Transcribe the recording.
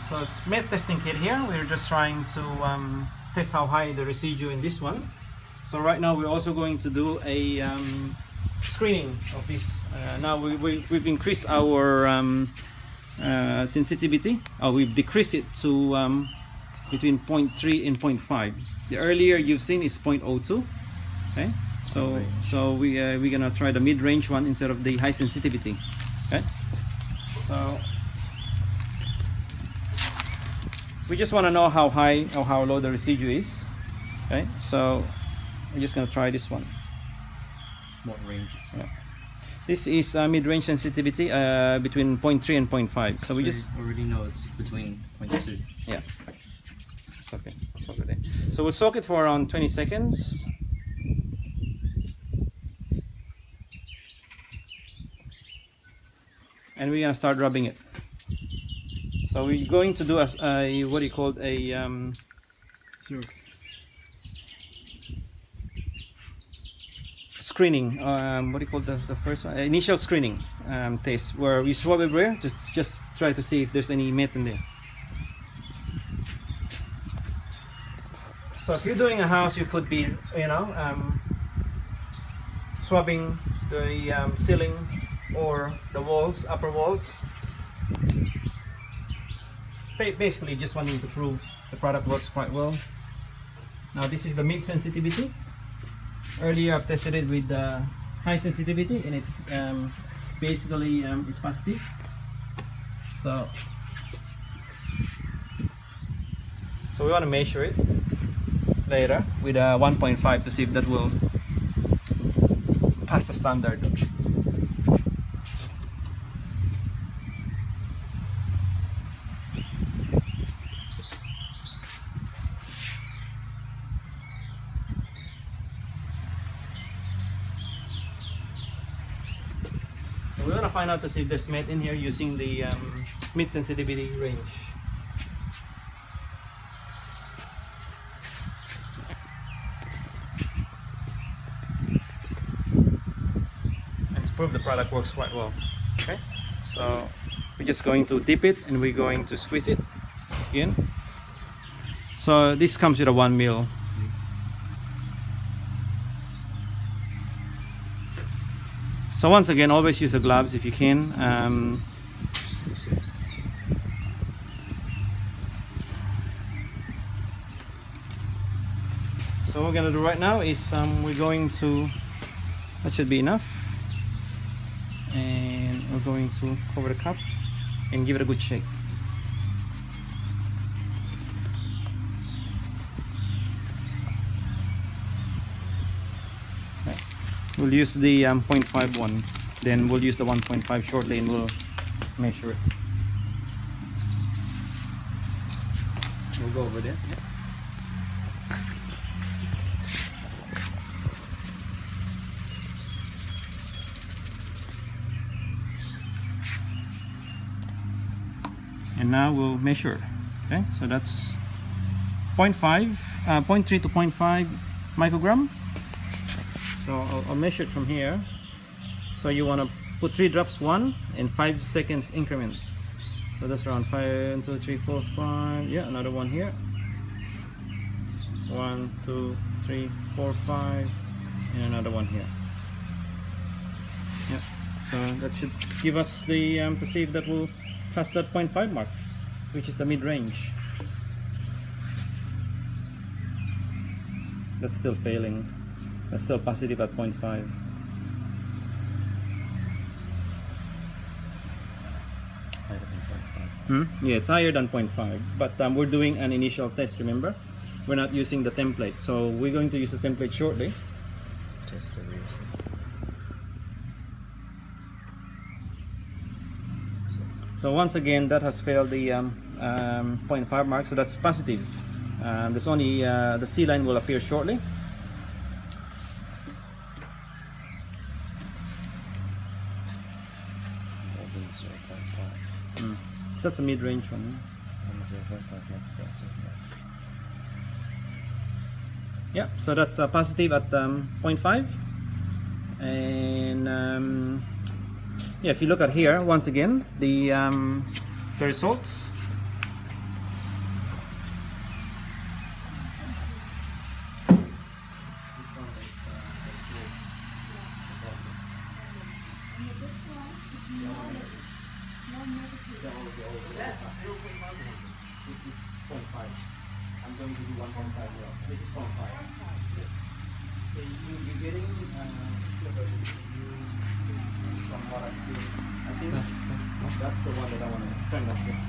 So it's meth testing kit here. We're just trying to test how high the residue in this one. So right now we're also going to do a screening of this. Now we've increased our sensitivity. We've decreased it to between 0.3 and 0.5. The earlier you've seen is 0.02. Okay, so we're gonna try the mid-range one instead of the high sensitivity. Okay, so we just want to know how high or how low the residue is. Okay, so we're just gonna try this one. What range is it? Yeah. This is mid-range sensitivity between 0.3 and 0.5. So we just already know it's between 0.2. Yeah. Okay. So we'll soak it for around 20 seconds. And we're gonna start rubbing it. So we're going to do a what do you call a screening. What do you call the first one? Initial screening test, where we swab everywhere. Just try to see if there's any meth in there. So if you're doing a house, you could be, swabbing the ceiling or the walls, upper walls. Basically just wanting to prove the product works quite well. Now this is the mid sensitivity. Earlier I've tested it with high sensitivity, and it basically it's positive. So we want to measure it later with a 1.5 to see if that will pass the standard. So we want to find out to see if there's meth in here using the mid sensitivity range. Prove the product works quite well. Okay, so we're just going to dip it and we're going to squeeze it in. So this comes with a 1 ml. So once again, always use the gloves if you can. So what we're gonna do right now is we're going to, that should be enough. And we're going to cover the cup and give it a good shake. Okay. We'll use the 0.5 one, then we'll use the 1.5 shortly and we'll measure it. We'll go over there. Yeah. And now we'll measure. Okay, so that's 0.3 to 0.5 microgram. So I'll measure it from here. So you want to put 3 drops, 1 and 5 seconds increment. So that's around 5, 2, 3, 4, 5. Yeah, another one here. 1, 2, 3, 4, 5, and another one here. Yeah. So that should give us the to see if that will pass that 0.5 mark, which is the mid-range. That's still failing. That's still positive at 0.5. Yeah, it's higher than 0.5, but we're doing an initial test, remember? We're not using the template, so we're going to use the template shortly. Test the resistance. So once again, that has failed the 0.5 mark, so that's positive. There's only the C line will appear shortly. That's a mid-range one. Yeah, so that's positive at 0.5. And yeah, if you look at here once again, the results. This is 0.5. I'm going to do 1.5 now. This is 0.5. So you're getting from what I'm doing. I think that's the one that I want to turn off.